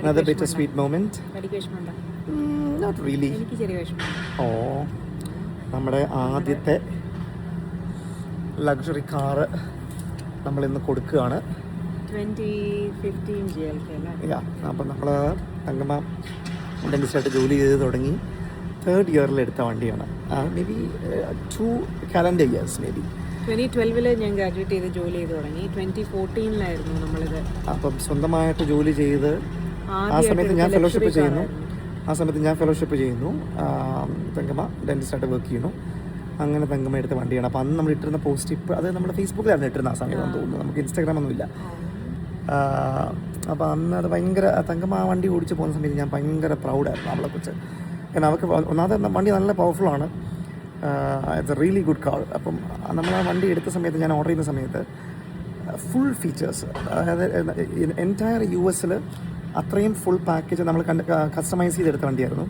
Another bittersweet moment. Not really. Oh, നമ്മുടെ ആദ്യത്തെ luxury car നമ്മൾ ഇന്ന് കൊടുക്കുകയാണ്. 2015 GLK അല്ലേ? അപ്പം നമ്മൾ തങ്കമ്മ ഡെന്റിസ്റ്റായിട്ട് ജോലി ചെയ്ത് തുടങ്ങി 3rd ഇയറിൽ എടുത്ത വണ്ടിയാണ്. May be 2 calendar years may be. 2012 ഞാൻ ഗ്രാജുവേറ്റ് ചെയ്ത് ജോലി ചെയ്ത് തുടങ്ങി. 2014 നമ്മളിത്. അപ്പം സ്വന്തമായിട്ട് ജോലി ചെയ്ത് ആ സമയത്ത് ഞാൻ ഫെലോഷിപ്പ് ചെയ്യുന്നു. തങ്കമ്മ ഡെന്റിസ്റ്റായിട്ട് വർക്ക് ചെയ്യുന്നു. അങ്ങനെ തങ്കമ്മ എടുത്ത വണ്ടിയാണ്. അപ്പോൾ അന്ന് നമ്മൾ ഇട്ടിരുന്ന പോസ്റ്റ് ഇപ്പോൾ അത് നമ്മുടെ ഫേസ്ബുക്കിലായിരുന്നു ഇട്ടിരുന്ന ആ സമയത്ത് തോന്നുന്നു. നമുക്ക് ഇൻസ്റ്റാഗ്രാമൊന്നുമില്ല. അപ്പോൾ അന്ന് അത് ഭയങ്കര തങ്കമ്മ ആ വണ്ടി ഓടിച്ച് പോകുന്ന സമയത്ത് ഞാൻ ഭയങ്കര പ്രൗഡായിരുന്നു അവളെക്കുറിച്ച്. കാരണം അവർക്ക് ഒന്നാമത്തെ വണ്ടി നല്ല പവർഫുള്ളാണ്. It's a really good car. അപ്പം നമ്മൾ ആ വണ്ടി എടുത്ത സമയത്ത് ഞാൻ ഓർഡർ ചെയ്യുന്ന സമയത്ത് ഫുൾ ഫീച്ചേഴ്സ്, അതായത് എൻറ്റയർ US അത്രയും ഫുൾ പാക്കേജ് നമ്മൾ കസ്റ്റമൈസ് ചെയ്തെടുത്ത വണ്ടിയായിരുന്നു.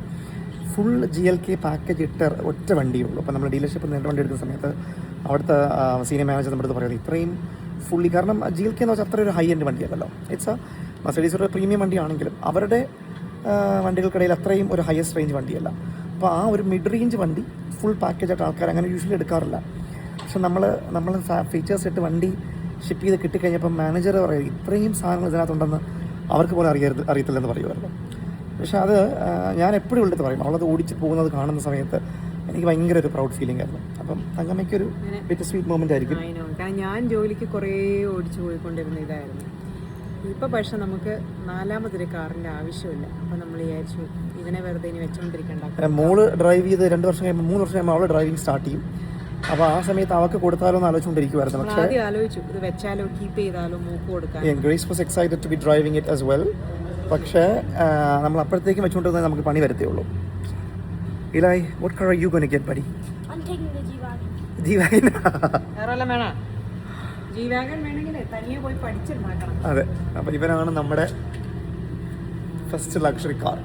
ഫുൾ GLK പാക്കേജ് ഇട്ട ഒറ്റ വണ്ടിയുള്ളൂ. അപ്പോൾ നമ്മൾ ഡീലർഷിപ്പിൽ നിന്ന് വണ്ടി എടുക്കുന്ന സമയത്ത് അവിടുത്തെ സീനിയർ മാനേജർ നമ്മുടെ അടുത്ത് പറയുന്നത് ഇത്രയും ഫുള്ളി, കാരണം GLK എന്ന് വെച്ചാൽ അത്ര ഒരു ഹൈ എൻഡ് വണ്ടിയല്ലല്ലോ. ഇറ്റ്സ് മെർസിഡീസ് ഒരു പ്രീമിയം വണ്ടിയാണെങ്കിലും അവരുടെ വണ്ടികൾക്കിടയിൽ അത്രയും ഒരു ഹയസ്റ്റ് റേഞ്ച് വണ്ടിയല്ല. അപ്പോൾ ആ ഒരു മിഡ് റേഞ്ച് വണ്ടി ഫുൾ പാക്കേജായിട്ട് ആൾക്കാർ അങ്ങനെ യൂഷ്വലി എടുക്കാറില്ല. പക്ഷെ നമ്മൾ ഫീച്ചേഴ്സ് ഇട്ട് വണ്ടി ഷിപ്പ് ചെയ്ത് കിട്ടിക്കഴിഞ്ഞപ്പോൾ മാനേജർ പറയും ഇത്രയും സാധനങ്ങൾ ഇതിനകത്തുണ്ടെന്ന് അവർക്ക് പോലും അറിയത്തില്ലെന്ന് പറയുമായിരുന്നു. പക്ഷെ അത് ഞാൻ എപ്പോഴും ഉള്ളത് പറയും, അവളത് ഓടിച്ച് പോകുന്നത് കാണുന്ന സമയത്ത് എനിക്ക് ഭയങ്കര ഒരു പ്രൗഡ് ഫീലിംഗ് ആയിരുന്നു. അപ്പം തങ്കമ്മയ്ക്കൊരു ബിറ്റർ സ്വീറ്റ് മൊമെൻ്റ് ആയിരിക്കും. കാരണം ഞാൻ ജോലിക്ക് കുറേ ഓടിച്ചു പോയിക്കൊണ്ടിരുന്ന ഇതായിരുന്നു. ഇപ്പോൾ പക്ഷെ നമുക്ക് 4മതൊരു കാറിൻ്റെ ആവശ്യമില്ല. അപ്പം നമ്മൾ വിചാരിച്ചു ഇതിനെ വെറുതെ ഇനി വെച്ചുകൊണ്ടിരിക്കണ്ട. മോള് ഡ്രൈവ് ചെയ്ത് 2 വർഷം കഴിയുമ്പോൾ 3 വർഷം കഴിയുമ്പോൾ അവൾ ഡ്രൈവിംഗ് സ്റ്റാർട്ട് ചെയ്യും. അപ്പോൾ ആ സമയത്ത് അവൾക്ക് കൊടുത്താലോ എന്ന് ആലോചിച്ചുകൊണ്ടിരിക്കുമായിരുന്നു. പക്ഷേ ആദ്യം ആലോചിച്ചു ഇത് വെച്ചാലോ കീപ്പ് ചെയ്താലോ മൂക്ക് കൊടുക്കാൻ. Grace was excited to be driving it as well. പക്ഷേ നമ്മൾ അപ്പോഴത്തേക്കും വെച്ചുകൊണ്ടിരുന്നത് നമുക്ക് പണി വരത്തേ ഉള്ളൂ. Eli, what car are you going to get, buddy? I'm taking the G-Wagon. G-Wagon. G-Wagon വേണമെങ്കിലേ തനിയെ പോയി പഠിച്ചിട്ടുണ്ടാക്കണം. അതെ, അപ്പോൾ ഇവനാണ് നമ്മുടെ ഫസ്റ്റ് ലക്ഷറി കാർ.